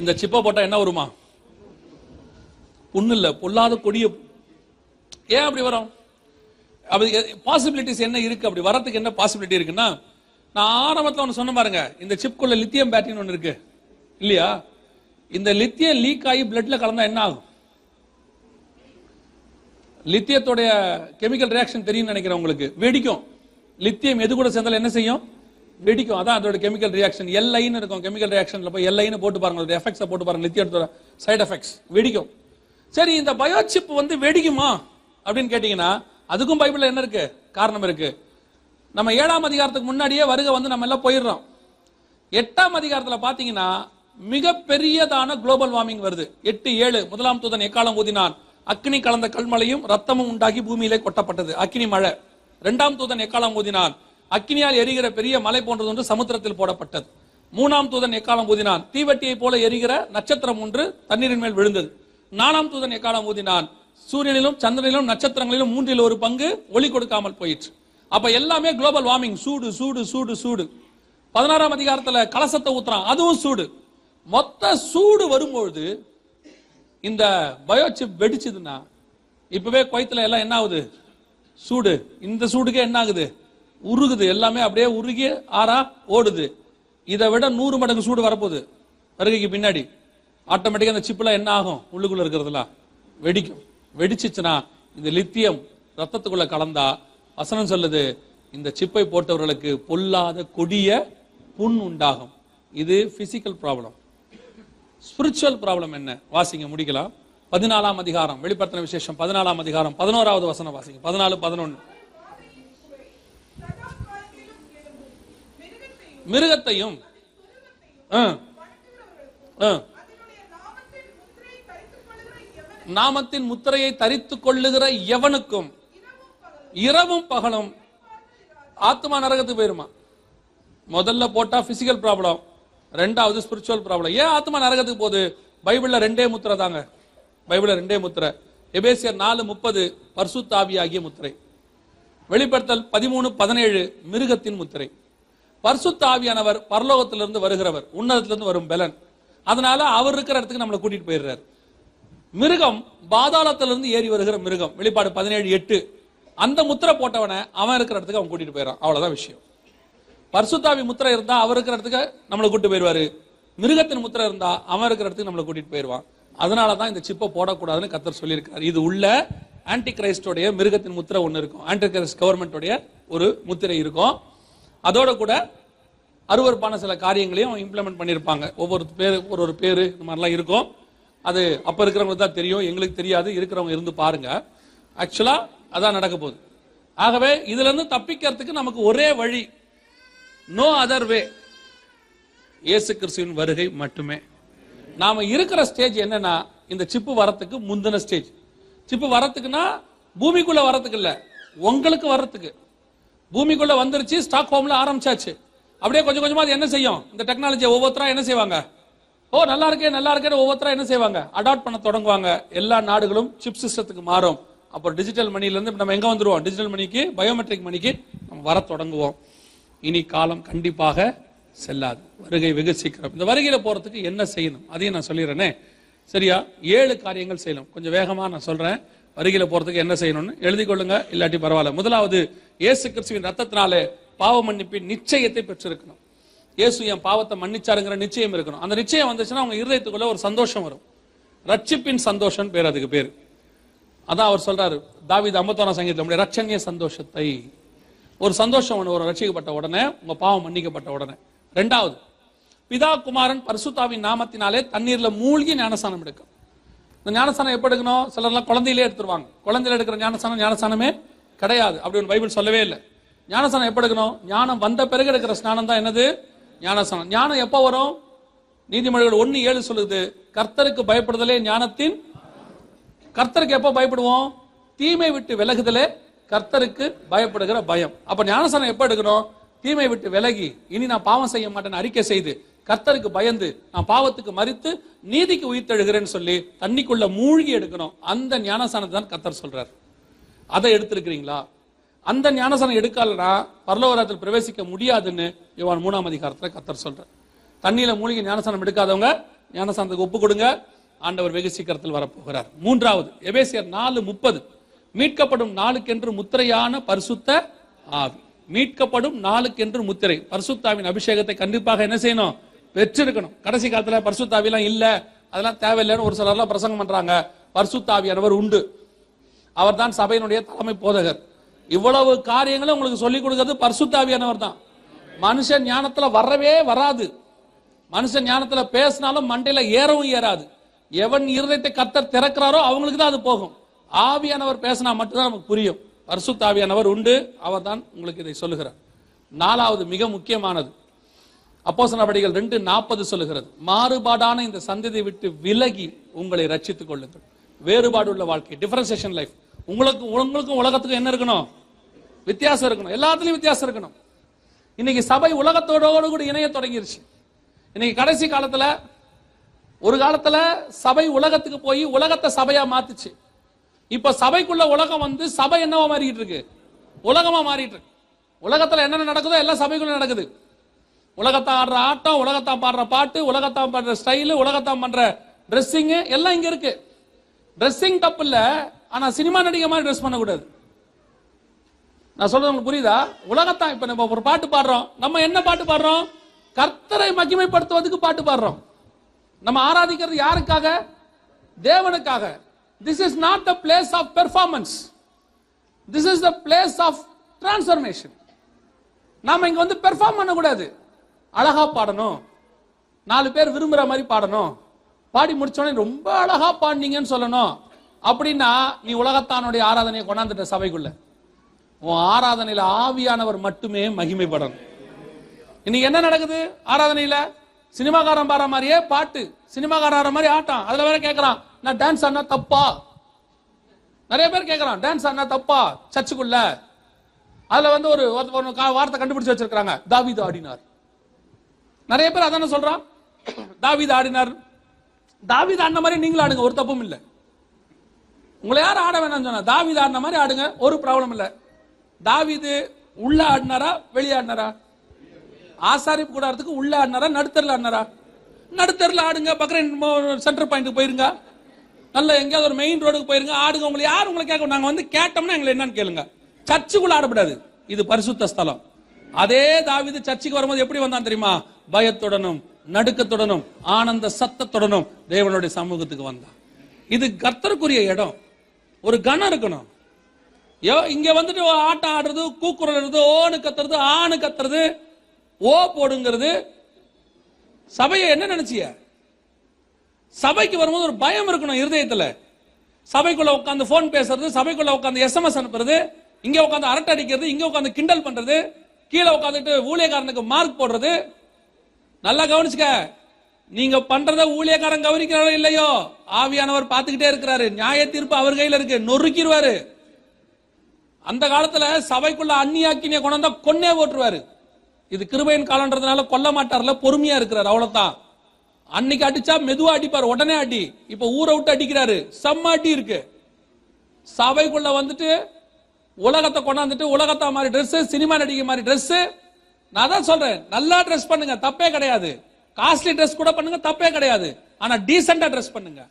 இந்த சிப்பை போட்டா என்ன வருமா? புண்ணு இல்ல, பொல்லாத கொடிய. ஏன் அப்படி வரும்? பாசிபிலிட்டிஸ் என்ன இருக்கு? அப்படி வரதுக்கு என்ன பாசிபிலிட்டி இருக்குன்னா, நான் ஆரம்பத்தில் ஒன்று சொன்ன பாருங்க, இந்த சிப்குள்ள லித்தியம் பேட்டரின்னு ஒன்று இருக்கு இல்லையா? இந்த லித்தியம் லீக் ஆகி பிளட்ல கலந்தா என்ன ஆகும்? லித்தியத்தோடைய கெமிக்கல் ரியாக்ஷன் தெரியும் நினைக்கிறேன் உங்களுக்கு. வெடிக்கும். லித்தியம் எது கூட சேர்ந்தாலும் என்ன செய்யும்? வெடிக்கும். அதான் அதோட கெமிக்கல் ரியாக்ஷன். எல்ஐன்னு இருக்கும். கெமிக்கல் ரியாக்ஷன்ல போய் எல்ஐன்னு போட்டு பாருங்க, அதோட எஃபெக்ட்ஸை போட்டு பாருங்க, லித்தியத்தோட சைடு எஃபெக்ட்ஸ். வெடிக்கும். சரி, இந்த பயோசிப் வெடிக்குமா அப்படின்னு கேட்டீங்கன்னா, அதுக்கும் பைபிள்ல என்ன இருக்கு? காரணம் இருக்கு. நம்ம 7ஆம் அதிகாரத்துக்கு முன்னாடியே வருகை நம்ம எல்லாம் போயிடுறோம். 8ஆம் அதிகாரத்துல பாத்தீங்கன்னா மிக பெரியதான குளோபல் வார்மிங் வருது. 8:7 முதலாம் தூதன் எக்காலம் ஊதினான், அக்னி கலந்த கல்மழையும் ரத்தமும் உண்டாகி பூமியிலே கொட்டப்பட்டது. அக்னி மழை. 2ஆம் தூதன் எக்காலம் ஊதினான், அக்னியால் எரிகிற பெரிய மலை போன்றது ஒன்று சமுத்திரத்தில் போடப்பட்டது. 3ஆம் தூதன் எக்காலம் ஊதினான், தீவட்டியை போல எரிகிற நட்சத்திரம் ஒன்று தண்ணீரின் மேல் விழுந்தது. 4ஆம் தூதன் எக்காலம் ஊதினான், சூரியனிலும் சந்திரனிலும் நட்சத்திரங்களிலும் 1/3 பங்கு ஒளி கொடுக்காமல் போயிற்று. அப்ப எல்லாமே குளோபல் வார்மிங். சூடு சூடு சூடு சூடு. 16ஆம் அதிகாரத்துல கலசத்தை ஊத்துறான், அதுவும் சூடு. மொத்த சூடு வரும்பொழுது இந்த பயோசிப் வெடிச்சதுன்னா, இப்பவே குவைத்துல எல்லாம் என்ன ஆகுது? சூடு. இந்த சூடுக்கே என்ன ஆகுது? உருகுது. எல்லாமே அப்படியே உருகி ஆறா ஓடுது. இதை விட 100 மடங்கு சூடு வரப்போகுது வருகைக்கு பின்னாடி. ஆட்டோமேட்டிக்கா அந்த சிப்ல என்ன ஆகும்? உள்ளுக்குள்ள இருக்கிறதுலாம் வெடிக்கும். வெடிச்சிச்சுன்னா இந்த லித்தியம் ரத்தத்துக்குள்ள கலந்தா வசனம் சொல்லுது, இந்த சிப்பை போட்டவர்களுக்கு பொல்லாத கொடிய புண் உண்டாகும். இது பிசிக்கல் ப்ராப்ளம். ஸ்பிரிச்சுவல் ப்ராப்ளம் என்ன? வாசிங்க, முடிக்கலாம். 14ஆம் அதிகாரம், வெளிப்படுத்தின விசேஷம் 14ஆம் அதிகாரம் 11வது வசனம் வாசிங்க. 14, 11. மிருகத்தையும் நாமத்தின் முத்திரையை தரித்துக் கொள்ளுகிற எவனுக்கும் இரவும் பகலும் ஆத்மா நரகத்துக்கு போயிருமா? முதல்ல போட்டா பிசிக்கல் ப்ராப்ளம், 2வது ஸ்பிரிச்சுவல் ப்ராப்ளம். ஏன் ஆத்மா நரகத்துக்கு போகுது? பைபிள்ல 2 முத்திரை தாங்க. பைபிள்ல 2 முத்திரை. எபேசியர் 4:30 பரிசுத்த ஆவியாகிய முத்திரை. வெளிப்படுத்தல் 13:17 மிருகத்தின் முத்திரை. பரிசுத்த ஆவியானவர் பரலோகத்திலிருந்து வருகிறவர், உன்னதத்திலிருந்து வரும் பலன். அதனால அவர் இருக்கிற இடத்துக்கு நம்மளை கூட்டிட்டு போயிடுறாரு. மிருகம் பாதாளத்திலிருந்து ஏறி வருகிற மிருகம். வெளிப்பாடு 17:8. அந்த முத்திரை போட்டவனை அவன் இருக்கிற இடத்துக்கு அவன் கூட்டிட்டு போயிடறான். அவ்வளவுதான் விஷயம். பரிசுத்தாவி முத்திரை இருந்தா அவர் இருக்கிற இடத்துக்கு நம்மளை கூட்டிட்டு போயிடுவாரு. மிருகத்தின் முத்திரை இருந்தா அவன் இருக்கிற இடத்துக்கு நம்மளை கூட்டிட்டு போயிடுவான். அதனாலதான் இந்த சிப்பை போடக்கூடாதுன்னு கர்த்தர் சொல்லியிருக்காரு. இது உள்ள ஆன்டி கிரைஸ்டோடைய மிருகத்தின் முத்திரை ஒண்ணு இருக்கும். ஆன்டி கிரைஸ்ட் கவர்மெண்டோடைய ஒரு முத்திரை இருக்கும். அதோட கூட அருவருப்பான சில காரியங்களையும் இம்ப்ளிமெண்ட் பண்ணியிருப்பாங்க. ஒவ்வொரு பேரு ஒரு பேரு இந்த மாதிரிலாம் இருக்கும். அது அப்ப இருக்கிறவங்களுக்கு தான் தெரியும், எங்களுக்கு தெரியாது. இருக்கிறவங்க இருந்து பாருங்க. ஆக்சுவலா அதான் நடக்க போகுது. ஆகவே இதுல இருந்து தப்பிக்கிறதுக்கு நமக்கு ஒரே வழி, நோ அதர் வே, இயேசு கிறிஸ்துவின் வருகை மட்டுமே. நாம இருக்கிற ஸ்டேஜ் என்னன்னா, இந்த சிப்பு வரத்துக்கு முந்தின ஸ்டேஜ். சிப்பு வரத்துக்குன்னா பூமிக்குள்ள வரத்துக்கு இல்ல, உங்களுக்கு வர்றதுக்கு. பூமிக்குள்ள வந்துருச்சு, ஸ்டாக் ஹோம்ல ஆரம்பிச்சாச்சு. அப்படியே கொஞ்சம் கொஞ்சமா அது என்ன செய்யும்? இந்த டெக்னாலஜி ஒவ்வொருத்தரா என்ன செய்வாங்க? ஓ நல்லா இருக்கே நல்லா இருக்கே ஒவ்வொருத்தரா என்ன செய்வாங்க? அடாப்ட் பண்ண தொடங்குவாங்க. எல்லா நாடுகளும் சிப் சிஸ்டத்துக்கு மாறும். அப்போ டிஜிட்டல் மணில இருந்து நம்ம எங்க வந்துருவோம்? டிஜிட்டல் மணிக்கு, பயோமெட்ரிக் மணிக்கு நம்ம வர தொடங்குவோம். இனி காலம் கண்டிப்பாக செல்லாது. வருகை வெகு சீக்கிரம். இந்த வருகையில போறதுக்கு என்ன செய்யணும் அதையும் நான் சொல்லிடுறேனே. சரியா? 7 காரியங்கள் செய்யணும். கொஞ்சம் வேகமா நான் சொல்றேன். வருகையில போறதுக்கு என்ன செய்யணும்னு எழுதி கொள்ளுங்க, இல்லாட்டி பரவாயில்ல. முதலாவது, இயேசு கிறிஸ்துவின் ரத்தத்தினாலே பாவ மன்னிப்பின் நிச்சயத்தை பெற்றிருக்கணும். இயேசு என் பாவத்தை மன்னிச்சாருங்கிற நிச்சயம் இருக்கணும். அந்த நிச்சயம் வந்துச்சுன்னா அவங்க இருதயத்துக்குள்ள ஒரு சந்தோஷம் வரும். ரட்சிப்பின் சந்தோஷம் பேர், அதுக்கு பேரு. அதான் அவர் சொல்றாரு தாவீது 51ஆம் சங்கீதத்துல, நம்முடைய ரட்சணிய சந்தோஷத்தை. ஒரு சந்தோஷம் ஒன்று, ஒரு ரட்சிக்கப்பட்ட உடனே, உங்க பாவம் மன்னிக்கப்பட்ட உடனே. 2வது, பிதா குமாரன் பரிசுத்தாவின் நாமத்தினாலே தண்ணீர்ல மூழ்கி ஞானஸ்தானம் எடுக்கும். இந்த ஞானஸ்தானம் எப்ப எடுக்கணும்? சிலர்லாம் குழந்தையிலே எடுத்துருவாங்க. குழந்தையில எடுக்கிற ஞானஸ்தானம் ஞானஸ்தானமே கிடையாது. அப்படி ஒரு பைபிள் சொல்லவே இல்லை. ஞானஸ்தானம் எப்ப எடுக்கணும்? ஞானம் வந்த பிறகு எடுக்கிற ஸ்நானம் தான் என்னது? ஞானஸ்தானம். ஞானம் எப்ப வரும்? நீதிமொழிகள் 1:7 சொல்லுது, கர்த்தருக்கு பயப்படுதலே ஞானத்தின். கர்த்தருக்கு எப்ப பயப்படுவோம்? தீமை விட்டு விலகுதலே கர்த்தருக்கு பயப்படுகிற பயம். அப்ப ஞானஸ்தானம் எப்ப எடுக்கணும்? தீமை விட்டு விலகி, இனி நான் பாவம் செய்ய மாட்டேன்னு அறிக்கை செய்து, கர்த்தருக்கு பயந்து, நான் பாவத்துக்கு மரித்து நீதிக்கு உயிர்த்தெழுகிறேன்னு சொல்லி தண்ணிக்குள்ள மூழ்கி எடுக்கணும். அந்த ஞானஸ்தானத்தை தான் கர்த்தர் சொல்றார். அதை எடுத்திருக்கிறீங்களா? அந்த ஞானஸ்தானம் எடுக்கலனா பரலோகராஜ்யத்தில் பிரவேசிக்க முடியாதுன்னு யோவான் 3ஆம் அதிகாரத்துல கர்த்தர் சொல்றார். தண்ணியில மூழ்கி ஞானஸ்தானம் எடுக்காதவங்க ஞானசாந்தத்துக்கு ஒப்பு கொடுங்க. ஆண்டவர் வெகு சீக்கிரத்தில் வரப்போகிறார். மூன்றாவது எபேசியர் 4:30, மீட்கப்படும் நாளுக்கென்று முத்திரையான பரிசுத்த ஆவி. மீட்கப்படும் நாளுக்கென்று முத்திரை. பரிசுத்தாவின் அபிஷேகத்தை கண்டிப்பாக என்ன செய்யணும்? பெற்றிருக்கணும். கடைசி காலத்துல பரிசுத்தாவிலாம் இல்ல, அதெல்லாம் தேவையில்லைன்னு ஒரு சிலர்லாம் பிரசங்கம் பண்றாங்க. பரிசுத்தாவியானவர் உண்டு. அவர் தான் சபையினுடைய தலைமை போதகர். இவ்வளவு காரியங்களும் உங்களுக்கு சொல்லிக் கொடுக்கிறது பரிசுத்தாவியானவர் தான். மனுஷன் ஞானத்துல வரவே வராது. மனுஷன் ஞானத்துல பேசினாலும் மண்டையில ஏறவும் ஏறாது. எவன் இருதயத்தை கர்த்தர் திறக்கிறாரோ அவங்களுக்கு தான் அது போகும். ஆவியானவர் பேசினா மட்டும்தான் நமக்கு புரியும். பரிசுத்த ஆவியானவர் உண்டு. அவர் தான் உங்களுக்கு இதை சொல்லுகிறார். நாலாவது மிக முக்கியமானது, அப்போஸ்தலர் நடவடிக்கைகள் 2:40 சொல்லுகிறது, மாறுபாடான இந்த சந்ததியை விட்டு விலகி உங்களை ரட்சித்துக் கொள்ளுங்கள். வேறுபாடு உள்ள வாழ்க்கை, டிஃபரன்சியேஷன் லைஃப். உங்களுக்கும் உலகத்துக்கும் என்ன இருக்கணும்? வித்தியாசம் இருக்கணும். எல்லாத்துலயும் வித்தியாசம் இருக்கணும். இன்னைக்கு சபை உலகத்தோடு கூட இணைய தொடங்கிருச்சு. இன்னைக்கு கடைசி காலத்துல, ஒரு காலத்துல சபை உலகத்துக்கு போய் உலகத்தை சபையா மாத்துச்சு. இப்ப சபைக்குள்ள உலகம் வந்து சபை என்னவா மாறிட்டு இருக்கு? உலகமா மாறிட்டு இருக்கு. உலகத்துல என்ன நடக்குதோ எல்லாம் சபைக்குள்ள நடக்குது. உலகத்தான் ஆடுற ஆட்டம், உலகத்தான் பாடுற பாட்டு, உலகத்தான் பண்ற ஸ்டைலு, உலகத்தான் பண்ற ட்ரெஸ்ஸிங் எல்லாம் இங்க இருக்கு. ட்ரெஸ்ஸிங் தப்பு இல்ல, ஆனா சினிமா நடிகை மாதிரி ட்ரெஸ் பண்ணக்கூடாது. நான் சொல்றது உங்களுக்கு புரியுதா? உலகத்தான். இப்ப நம்ம ஒரு பாட்டு பாடுறோம், நம்ம என்ன பாட்டு பாடுறோம்? கர்த்தரை மகிமைப்படுத்துவதற்கு பாட்டு பாடுறோம். நம்ம ஆராதிக்கிறது யாருக்காக? தேவனுக்காக. This is not the place of performance, this is the place of transformation. நாம இங்க வந்து பெர்ஃபார்ம் பண்ணக்கூடாது. அழகா பாடணும், 4 பேர் விரும்புற மாதிரி பாடணும், பாடி முடிச்சோடனே ரொம்ப அழகா பாடினீங்கன்னு சொல்லணும். அப்படின்னா நீ உலகத்தானுடைய ஆராதனையை கொண்டாந்துட்ட சபைக்குள்ள. உன் ஆராதனையில ஆவியானவர் மட்டுமே மகிமைப்படணும். இன்னைக்கு என்ன நடக்குது ஆராதனையில? சினிமாக்காரன் பாடுற மாதிரியே பாட்டு, சினிமாக்காரன் மாதிரி ஆட்டம். அதுல வேற கேட்கறான், நான் டான்ஸ் ஆடினா தப்பா? நிறைய பேர் கேட்கறான், டான்ஸ் ஆடினா தப்பா சர்ச்சுக்குள்ள? அதுல வந்து ஒரு வார்த்தை கண்டுபிடிச்சு வச்சிருக்காங்க, தாவீது ஆடினார். நிறைய பேர் அதான சொல்றான், தாவீது ஆடினார். தாவீது ஆடின மாதிரி நீங்களும் ஆடுங்க, ஒரு தப்பும் இல்லை. உங்களை யாரும் ஆட வேணாம்னு சொன்னா தாவீது ஆடின மாதிரி ஆடுங்க, ஒரு ப்ராப்ளம் இல்லை. தாவீது உள்ள ஆடினாரா வெளியே ஆடினாரா? ஆசாரிப்பு கூடாரத்துக்கு உள்ள ஆடினாரா நடுத்தரில் ஆடினாரா? நடுத்தரில் ஆடுங்க. பக்கத்துல சென்டர் பாயிண்ட் போயிருங்க, நல்ல எங்கேயாவது ஒரு மெயின் ரோடுக்கு போயிருங்க, ஆடுங்க. உங்களை யாரும் உங்களை கேட்க, நாங்க வந்து கேட்டோம்னா எங்களை என்னன்னு கேளுங்க. சர்ச்சுக்குள்ள ஆடப்படாது, இது பரிசுத்த ஸ்தலம். அதே தாவீது சர்ச்சுக்கு வரும்போது எப்படி வந்தான் தெரியுமா? பயத்துடனும் நடுக்கத்துடனும் ஆனந்த சத்தத்துடனும் தேவனுடைய சமூகத்துக்கு வந்தான். இது கர்த்தருக்குரிய இடம். ஒரு கணம் இருக்கணும். இங்க வந்துட்டு ஆட்டம் ஆடுறது, கூக்குறது, ஓனு கத்துறது, ஆணு கத்துறது, ஓ போடுங்கிறது. சபையை என்ன நினைச்சிய? சபைக்கு வரும்போது ஒரு பயம் இருக்கணும் இருதயத்துல. சபைக்குள்ள உட்காந்து போன் பேசுறது, சபைக்குள்ள உட்காந்து SMS அனுப்புறது, இங்க உட்காந்து அரட்டை அடிக்கிறது, இங்க உட்காந்து கிண்டல் பண்றது, கீழே உட்காந்துட்டு ஊழியக்காரனுக்கு மார்க் போடுறது. நல்லா கவனிச்சுக்க, நீங்க பண்றத ஊழியக்காரன் கவனிக்கிறாரோ இல்லையோ, ஆவியானவர் பார்த்துக்கிட்டே இருக்கிறாரு. நியாய தீர்ப்பு அவர் கையில இருக்கு, நொறுக்கிடுவாரு. அந்த காலத்துல சபைக்குள்ள அந்நியாக்கினிய கொண்டா கொன்னே போட்டுருவாரு. இது கிருபையின் காலன்றதுனால கொல்ல மாட்டார்ல, பொறுமையா இருக்கிறார், அவ்வளவுதான். அன்னைக்கு அடிச்சா மெதுவா அடிப்பார், உடனே அடி. இப்ப ஊரை விட்டு அடிக்கிறாரு, செம்ம அடி இருக்கு. சபைக்குள்ள வந்துட்டு உலகத்தை கொண்டாந்துட்டு உலகத்தா மாதிரி ட்ரெஸ், சினிமா நடிகை மாதிரி ட்ரெஸ். நான் தான் சொல்றேன், நல்லா ட்ரெஸ் பண்ணுங்க, தப்பே கிடையாது. காஸ்ட்லி ட்ரெஸ் கூட பண்ணுங்க, தப்பே கிடையாது. ஆனா டீசெண்டா ட்ரெஸ் பண்ணுங்க.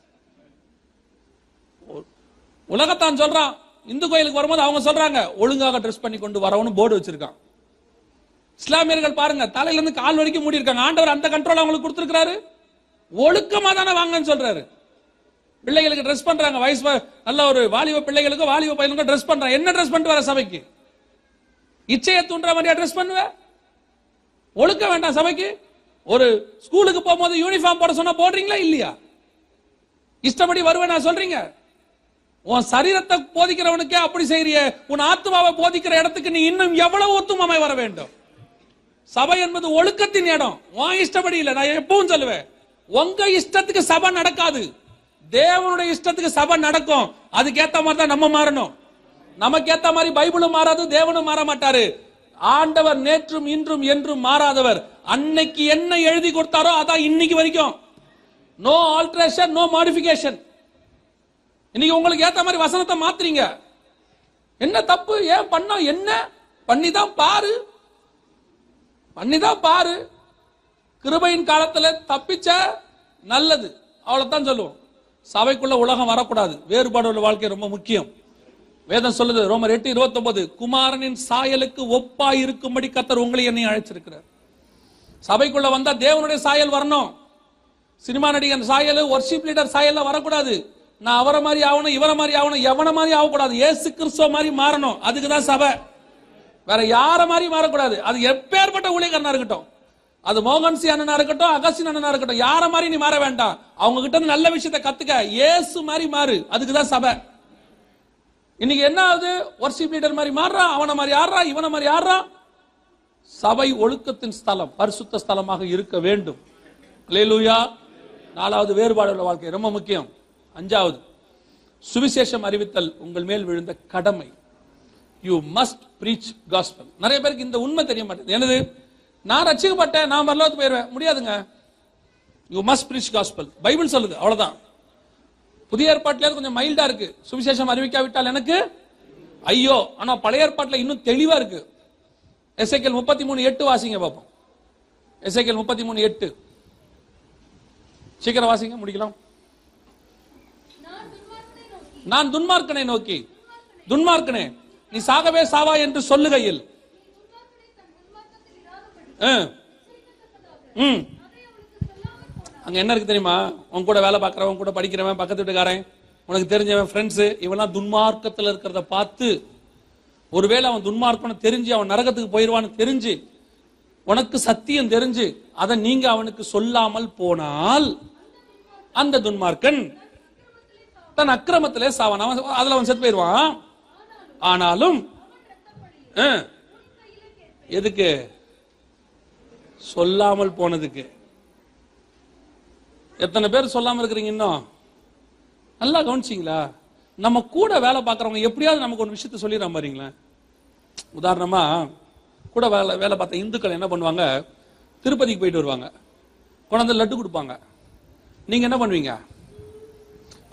உலகத்தான் சொல்றான், இந்து கோயிலுக்கு வரும்போது அவங்க சொல்றாங்க ஒழுங்காக ட்ரெஸ் பண்ணி கொண்டு வரவனு போர்டு வச்சிருக்கான். இஸ்லாமியர்கள் பாருங்க, தலையில இருந்து கால் வரைக்கும் மூடி இருக்காங்க. ஆண்டவர் அந்த கண்ட்ரோல் அவங்களுக்கு கொடுத்திருக்காரு. ஒழுக்கமா தானே வாங்கன்னு சொல்றாரு. பிள்ளைகளுக்கு ட்ரெஸ் பண்றாங்க, வயசு நல்ல ஒரு வாலிப பிள்ளைகளுக்கு வாலிப பையனுக்கு ட்ரெஸ் பண்றாங்க. என்ன ட்ரெஸ் பண்ணிட்டு வர சபைக்கு? இச்சையை தூண்டுற மாதிரியா ட்ரெஸ் பண்ணுவ? ஒழுக்க வேண்டாம் சபைக்கு. ஒரு ஸ்கூலுக்கு போகும்போது யூனிஃபார்ம் போட சொன்னா போடுறீங்களா இல்லையா? இஷ்டப்படி வருவேன் நான் சொல்றீங்க. உன் சரீரத்தை போதிக்கிறவனுக்கே அப்படி செய்யறிய, உன் ஆத்மாவை போதிக்கிற இடத்துக்கு நீ இன்னும் எவ்வளவு ஒத்துமாய் வர வேண்டும். சபை என்பது ஒழுக்கத்தின் இடம். உன் இஷ்டப்படி இல்ல. நான் எப்பவும் சொல்லுவேன், உங்க இஷ்டத்துக்கு சபை நடக்காது, தேவனுடைய இஷ்டத்துக்கு சபை நடக்கும். அதுக்கேத்த மாதிரி தான் நம்ம மாறணும். நமக்கு ஏத்த மாதிரி பைபிளும் மாறாது, தேவனும் மாற மாட்டாரு. ஆண்டவர் நேற்றும் இன்றும் என்றும் மாறாதவர். அன்னைக்கு என்ன எழுதி கொடுத்தாரோ அதான் இன்னைக்கு வரைக்கும். No alteration, no modification. இன்னைக்கு உங்களுக்கு ஏத்த மாதிரி வசனத்தை மாத்துறீங்க. என்ன தப்பு? ஏன் பண்ணோம்? என்ன பண்ணிதான் பாரு, பண்ணிதான் பாரு. கிருபையின் காலத்துல தப்பிச்ச நல்லது, அவ்வளவுதான் சொல்லுவோம். சபைக்குள்ள உலகம் வரக்கூடாது. வேறுபாடு உள்ள வாழ்க்கை ரொம்ப முக்கியம். வேதம் சொல்லுது, ரோமர் 8:29, குமாரனின் சாயலுக்கு ஒப்பாய் இருக்கும்படி கர்த்தர் உங்களை என்னை அழைச்சிருக்கிறார். சபைக்குள்ள வந்தா தேவனுடைய சாயல் வரணும். சினிமா நடிகன் சாயல், வொர்ஷிப் லீடர் சாயல்ல வரக்கூடாது. நான் அவரை மாதிரி ஆகணும், இவரை மாதிரி ஆகணும், எவனை மாதிரி ஆகக்கூடாது. இயேசு கிறிஸ்துவ மாதிரி மாறணும். அதுக்குதான் சபை. வேற யார மாதிரி மாறக்கூடாது. அது எப்பேற்பட்ட ஊழியக்காரனா இருக்கட்டும், அது மோகன்சி அண்ணனா இருக்கட்டும், அகஸ்டின் அண்ணனா இருக்கட்டும், யார மாதிரி நீ மாற வேண்டாம். அவங்க கிட்ட நல்ல விஷயத்தை கத்துக்க, இயேசு மாதிரி மாறு. அதுக்குதான் சபை. இன்னைக்கு என்ன ஆகுது? வொர்ஷிப் லீடர் மாதிரி மாறுறா, அவனை மாதிரி ஆடுறா, இவனை மாதிரி ஆடுறா. சபை ஒழுக்கத்தின் ஸ்தலம், பரிசுத்த ஸ்தலமாக இருக்க வேண்டும். அல்லேலூயா. 4வது, வேறுபாடு உள்ள வாழ்க்கை ரொம்ப முக்கியம். 5வது, சுவிசேஷம் அறிவித்தல் உங்கள் மேல் விழுந்த கடமை. You must breach gospel. நிறைய பேருக்கு இந்த உண்மை தெரிய மாட்டேங்குது. என்னது? நான் ரட்சிக்கப்பட்டேன், நான் பரலோகத்துக்கு போயிடுவேன். முடியாதுங்க. You must breach gospel. Bible சொல்லுது, அவ்வளவுதான். புதிய ஏற்பாட்டில கொஞ்சம் மைல்டா இருக்கு. சுவிசேஷம் அறிவிக்காவிட்டால் எனக்கு ஐயோ. ஆனா பழைய ஏற்பாட்டில் இன்னும் தெளிவா இருக்கு. எசேக்கியேல் 33:8 வாசிங்க பாப்போம். எசேக்கியேல் 33:8 சீக்கிரம் வாசிங்க, முடிக்கலாம். நான் துன்மார்க்கனை நோக்கி, துன்மார்க்கனே நீ சாகவே சாவா என்று சொல்லுகையில் அங்க என்ன இருக்கு தெரியுமா? உன் கூட வேலை பார்க்கறவன், கூட படிக்கிறவன், பக்கத்து வீட்டுக்காரன், உனக்கு தெரிஞ்சவன், ஃப்ரெண்ட்ஸ், இவெல்லாம் துன்மார்க்கத்தில் இருக்கிறத பார்த்து, ஒருவேளை அவன் துன்மார்க்கன்னு தெரிஞ்சு அவன் நரகத்துக்கு போயிடுவான்னு தெரிஞ்சு, உனக்கு சத்தியம் தெரிஞ்சு அதை நீங்க அவனுக்கு சொல்லாமல் போனால் அந்த துன்மார்க்கன் தன் அக்கிரமத்திலே சாவான். அதுல அவன் செத்து போயிடுவான். ஆனாலும் எதுக்கு? சொல்லாமல் போனதுக்கு. எத்தனை பேர் சொல்லாம இருக்கிறீங்க? இன்னும் நல்லா கவனிச்சிங்களா? நம்ம கூட வேலை பார்க்கறவங்க எப்படியாவது நமக்கு ஒரு விஷயத்த சொல்லிடுறான் பாருங்களேன். உதாரணமா, கூட வேலை பார்த்த இந்துக்கள் என்ன பண்ணுவாங்க? திருப்பதிக்கு போயிட்டு வருவாங்க, கொண்டாந்து லட்டு கொடுப்பாங்க. நீங்க என்ன பண்ணுவீங்க?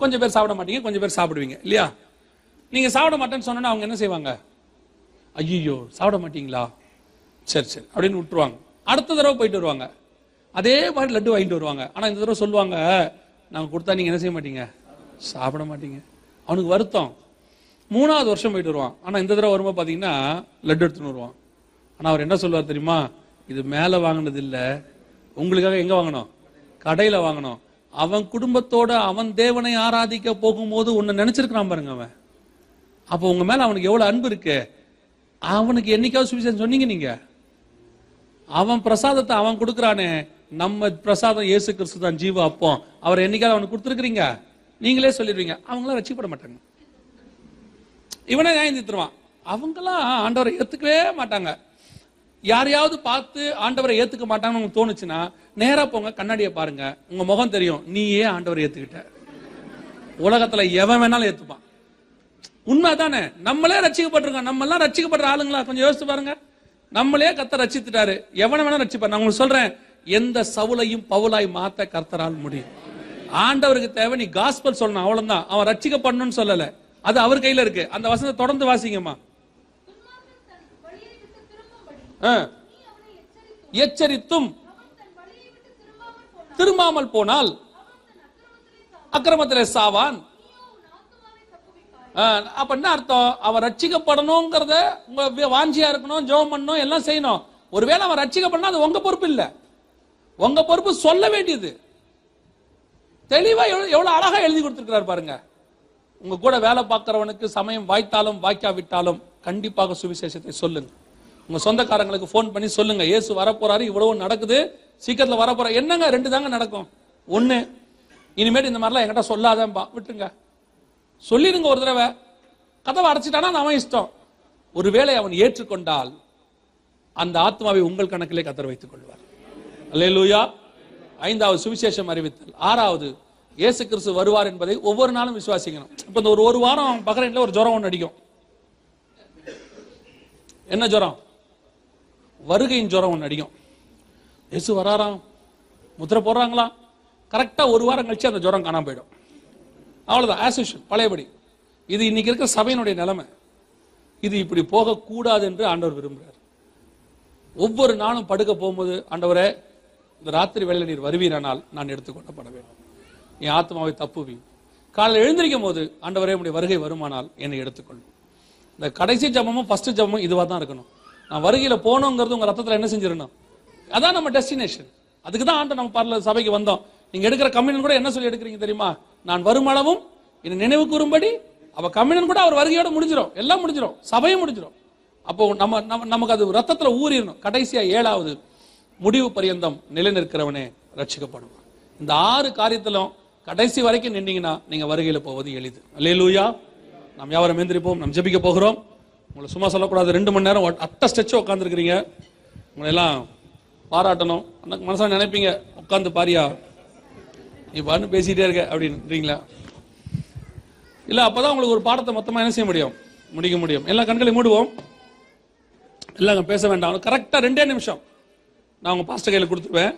கொஞ்சம் பேர் சாப்பிட மாட்டீங்க, கொஞ்சம் பேர் சாப்பிடுவீங்க இல்லையா? நீங்க சாப்பிட மாட்டேன்னு சொன்னா அவங்க என்ன செய்வாங்க? ஐயோ சாப்பிட மாட்டீங்களா, சரி சரி அப்படின்னு விட்டுருவாங்க. அடுத்த தடவை போயிட்டு வருவாங்க, அதே மாதிரி லட்டு வாங்கிட்டு வருவாங்க. ஆனா இந்த தடவை சொல்லுவாங்க, நாங்க கொடுத்தா நீங்க என்ன செய்ய மாட்டீங்க, சாப்பிட மாட்டீங்க. அவனுக்கு வருத்தம். 3வது வருஷம் போயிட்டு வருவான். ஆனா இந்த தடவை வரும்போது பாத்தீங்கன்னா லட்டு எடுத்துன்னு வருவான். ஆனா அவர் என்ன சொல்லுவார் தெரியுமா? இது மேல வாங்கினது இல்ல, உங்களுக்காக எங்க வாங்கணும்? கடையில வாங்கணும். அவன் குடும்பத்தோட அவன் தேவனை ஆராதிக்க போகும்போது உன்னை நினைச்சிருக்கான் பாருங்க அவன். அப்போ உங்க மேல அவனுக்கு எவ்வளவு அன்பு இருக்கு. அவனுக்கு என்னைக்காவது சுவிசேஷம் சொன்னீங்க நீங்க? அவன் பிரசாதத்தை அவன் கொடுக்கறானே, நம்ம பிரசாதம் இயேசு கிறிஸ்து தான் ஜீவ அப்போ. அவர் என்னைக்காவது அவனுக்கு கொடுத்துருக்கீங்க? நீங்களே சொல்லிடுவீங்க. அவங்களாம் ரட்சிக்கப்பட மாட்டாங்க. இவனே நியாயம் தீர்த்துருவான். அவங்களாம் ஆண்டவரை ஏத்துக்கவே மாட்டாங்க. யாரையாவது பார்த்து ஆண்டவரை ஏத்துக்க மாட்டாங்கன்னு உங்களுக்கு தோணுச்சுன்னா நேரா போங்க, கண்ணாடியை பாருங்க, உங்க முகம் தெரியும். நீயே ஆண்டவரை ஏத்துக்கிட்ட. உலகத்துல எவன் வேணாலும் ஏத்துப்பான். உண்மைதானே? நம்மளே ரட்சிக்கப்பட்டிருக்கோம். நம்ம எல்லாம் ரட்சிக்கப்படுற ஆளுங்களா? கொஞ்சம் யோசிச்சு பாருங்க. நம்மளே கர்த்தர் ரட்சித்துட்டாரு, எவனை வேணா ரட்சிப்பார். நான் உங்களுக்கு சொல்றேன், எந்த சவுலையும் பவுலாய் மாத்த கர்த்தரால் முடியும். ஆண்டவருக்கு தேவை நீ காஸ்பல் சொல்லணும், அவ்வளவுதான். அவன் ரட்சிக்கப்படணும்னு சொல்லல, அது அவர் கையில இருக்கு. அந்த வசனத்தை தொடர்ந்து வாசிங்கம்மா. எச்சரித்தும் திரும்பாமல் போனால் அக்கிரமத்திலே சாவான். அப்ப என்ன அர்த்தம்? அவன் ரட்சிக்கப்படணுங்கிறத உங்க வாஞ்சியா இருக்கணும், ஜெபம் பண்ணணும், எல்லாம் செய்யணும். ஒருவேளை அவன் ரட்சிக்கப்படணும், அது உங்க பொறுப்பு இல்ல. உங்க பொறுப்பு சொல்ல வேண்டியது. தெளிவா எவ்வளவு அழகா எழுதி கொடுத்திருக்கிறார் பாருங்க. உங்க கூட வேலை பார்க்கிறவனுக்கு சமயம் வாய்த்தாலும் வாய்க்காவிட்டாலும் கண்டிப்பாக சுவிசேஷத்தை சொல்லுங்க. உங்க சொந்தக்காரங்களுக்கு போன் பண்ணி சொல்லுங்க, இயேசு வரப்போறாரு, இவ்வளவு நடக்குது, சீக்கிரத்துல வரப்போற. என்னங்க 2 தாங்க நடக்கும். 1, இனிமேல் இந்த மாதிரிலாம் என்கிட்ட சொல்லாதம்பா, விட்டுருங்க. சொல்லிடுங்க ஒரு தடவை. கதவை அடைச்சிட்டானா அவன் இஷ்டம். ஒருவேளை அவன் ஏற்றுக்கொண்டால் அந்த ஆத்மாவை உங்கள் கணக்கிலே கர்த்தர் வைத்துக் கொள்வார். அல்லேலூயா. 5வது சுவிசேஷம் அறிவித்தல். 6வது இயேசு கிறிஸ்து வருவார் என்பதை ஒவ்வொரு நாளும் விசுவாசிக்கணும். இப்ப இந்த ஒரு வாரம் பகரைன்ல ஒரு ஜுரம் ஒன்று அடிக்கும். என்ன ஜுரம்? வருகையின் ஜுரம் ஒன்று அடிக்கும். இயேசு வராராம், முத்திரை போடுறாங்களா, கரெக்டா ஒரு வாரம் கழிச்சு அந்த ஜுரம் காணாம போயிடும். அவ்வளவுதான், ஆஸ் யூசுவல், பழையபடி. இது இன்னைக்கு இருக்கிற சபையினுடைய நிலைமை. இது இப்படி போக கூடாது என்று ஆண்டவர் விரும்புகிறார். ஒவ்வொரு நாளும் படுக்க போகும்போது, ஆண்டவரே இந்த ராத்திரி வேளையில் நீர் வருவீரானால் நான் எடுத்துக்கொள்ளப்பட வேண்டும். என் ஆத்மாவை தப்புவி. காலையில் எழுந்திருக்கும் போது ஆண்டவரே உம்முடைய வருகை வருமானால் என்னை எடுத்துக்கொள்ளும். இந்த கடைசி ஜபமும் ஃபர்ஸ்ட் ஜபமும் இதுவா தான் இருக்கணும். நான் வருகையில போனோங்கிறது உங்க ரத்தத்துல என்ன செஞ்சிடணும். அதான் நம்ம டெஸ்டினேஷன். அதுக்கு தான் ஆண்டு நம்ம பரல சபைக்கு வந்தோம். நீங்க எடுக்கிற கம்யூனியன் கூட என்ன சொல்லி எடுக்கிறீங்க தெரியுமா? நான் வருமளவும் என்னை நினைவு கூறும்படி. அவ கம்யூனியன் கூட அவர் வருகையோட முடிஞ்சிடும், எல்லாம் முடிஞ்சிடும், சபையும் முடிஞ்சிடும். அப்போ நமக்கு அது ரத்தத்துல ஊறிடணும். கடைசியா 7வது, முடிவு பரியந்தம் நிலைநிற்கிறவனே ரட்சிக்கப்படுவான். இந்த 6 காரியத்திலும் கடைசி வரைக்கும் நின்னீங்கன்னா நீங்க வருகையில போவது எளிது. அல்லேலூயா. நாம் யாவரும் எந்திரிப்போம். நாம் ஜெபிக்க போகிறோம். உங்களை சும்மா சொல்லக்கூடாது. 2 மணி நேரம் அட்ட ஸ்டெச் உட்காந்துருக்கிறீங்க. உங்களை எல்லாம் பாராட்டணும். அந்த மனசா நினைப்பீங்க, உட்காந்து பாரியா நீ பாட்டு பேசிட்டே இருக்க அப்படின்றீங்களா? இல்ல, அப்பதான் உங்களுக்கு ஒரு பாடத்தை மொத்தமா என்ன செய்ய முடியும், முடிக்க முடியும். எல்லா கண்களையும் மூடுவோம். எல்லாம் பேச வேண்டாம். கரெக்டா 2 நிமிஷம் நான் உங்க பாஸ்டர் கையில கொடுத்துருவேன்.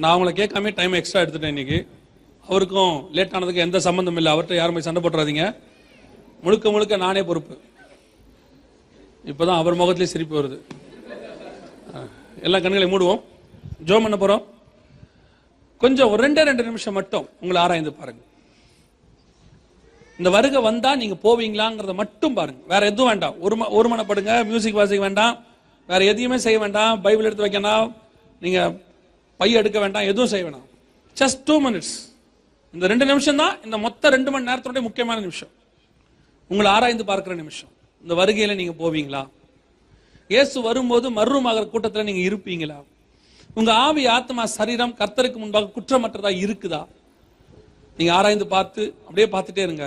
நான் உங்களை கேட்காம டைம் எக்ஸ்ட்ரா எடுத்துட்டேன் இன்னைக்கு. அவருக்கும் லேட் ஆனதுக்கு எந்த சம்பந்தம் இல்லை. அவர்கிட்ட யாருமே சண்டை போட்டுறாதீங்க. முழுக்க முழுக்க நானே பொறுப்பு. இப்பதான் அவர் முகத்திலே சிரிப்பு வருது. எல்லா கண்களையும் மூடுவோம். ஜெபம் பண்ண போறோம். கொஞ்சம் ஒரு 2 நிமிஷம் மட்டும் உங்களை ஆராய்ந்து பாருங்க. இந்த வருகை வந்தா நீங்க போவீங்களாங்கிறத மட்டும் பாருங்க. வேற எதுவும் வேண்டாம். ஒரு மனப்படுங்க. மியூசிக் வாசிக்க வேண்டாம். வேற எதையுமே செய்ய வேண்டாம். பைபிள் எடுத்து வைக்கணும். நீங்க பைய எடுக்க வேண்டாம். எதுவும் செய்ய வேண்டாம். Just 2 minutes. இந்த 2 நிமிஷம் தான் இந்த மொத்த 2 மணி நேரத்தோட முக்கியமான நிமிஷம். உங்களை ஆராய்ந்து பார்க்கிற நிமிஷம். இந்த வருகையில நீங்க போவீங்களா? இயேசு வரும்போது மறுரூபமாகிற கூட்டத்தில் நீங்க இருப்பீங்களா? உங்க ஆவி, ஆத்மா, சரீரம் கர்த்தருக்கு முன்பாக குற்றமற்றதா இருக்குதா? நீங்க ஆராய்ந்து பார்த்து அப்படியே பார்த்துட்டே இருங்க.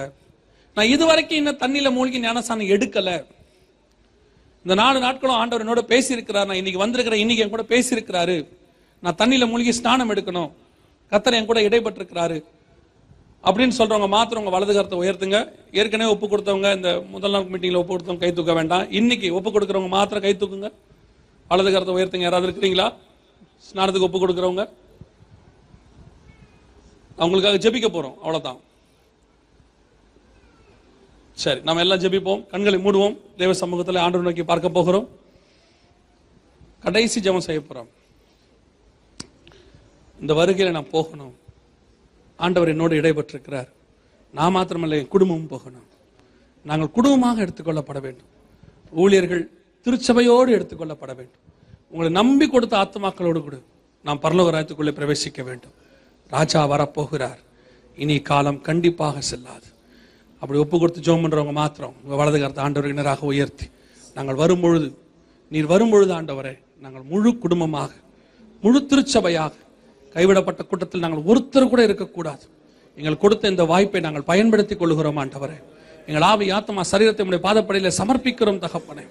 நான் இதுவரைக்கும் இன்னும் தண்ணியில மூழ்கி ஞானஸ்நானம் எடுக்கல. இந்த 4 நாட்களும் ஆண்டவர் என்னோட பேசி இருக்கிறார். நான் இன்னைக்கு வந்திருக்கிறேன். இன்னைக்கு என் கூட பேசி இருக்கிறாரு. நான் தண்ணியில மூழ்கி ஸ்நானம் எடுக்கணும். கர்த்தர் என் கூட இடைப்பட்டிருக்கிறாரு அப்படின்னு சொல்றவங்க மாத்திரம் உங்க வலது கரத்தை உயர்த்துங்க. ஏற்கனவே ஒப்பு கொடுத்தவங்க, இந்த முதல் நாள் மீட்டிங்ல ஒப்பு கொடுத்தவங்க கை தூக்க வேண்டாம். இன்னைக்கு ஒப்பு கொடுக்கறவங்க மாத்திரம் கை தூக்குங்க. வலது கரத்தை உயர்த்துங்க. யாராவது இருக்கிறீங்களா ஸ்நானத்துக்கு ஒப்பு கொடுக்கறவங்க? அவங்களுக்காக ஜெபிக்க போறோம், அவ்வளவுதான். சரி, நம்ம எல்லாம் ஜெபிப்போம். கண்களை மூடுவோம். தேவ சமூகத்தில் ஆண்டவரை நோக்கி பார்க்க போகிறோம். கடைசி ஜெபம் செய்ய போறோம். இந்த வருகையில நான் போகணும். ஆண்டவர் என்னோடு இடைப்பட்டிருக்கிறார். நான் மாத்திரமல்ல, என் குடும்பமும் போகணும். நாங்கள் குடும்பமாக எடுத்துக்கொள்ளப்பட வேண்டும். ஊழியர்கள் திருச்சபையோடு எடுத்துக்கொள்ளப்பட வேண்டும். உங்களை நம்பி கொடுத்த ஆத்மாக்களோடு கூட நாம் பரலோக ராஜ்யத்துக்குள்ளே பிரவேசிக்க வேண்டும். ராஜா வரப்போகிறார். இனி காலம் கண்டிப்பாக செல்லாது. அப்படி ஒப்பு கொடுத்து ஜெபம் பண்றவங்க மாத்திரம் உங்க வலது கரத்தை ஆண்டவருக்கு நேராக உயர்த்தி, நாங்கள் வரும்பொழுது, நீர் வரும்பொழுது ஆண்டவரே, நாங்கள் முழு குடும்பமாக, முழு திருச்சபையாக, கைவிடப்பட்ட கூட்டத்தில் நாங்கள் ஒருத்தர் கூட இருக்கக்கூடாது. எங்கள் கொடுத்த இந்த வாய்ப்பை நாங்கள் பயன்படுத்திக் கொள்கிறோம் ஆண்டவரே. எங்கள் ஆவி, ஆத்மா, சரீரத்தை உம்முடைய பாதப்படியிலே சமர்ப்பிக்கிறோம் தகப்பனே.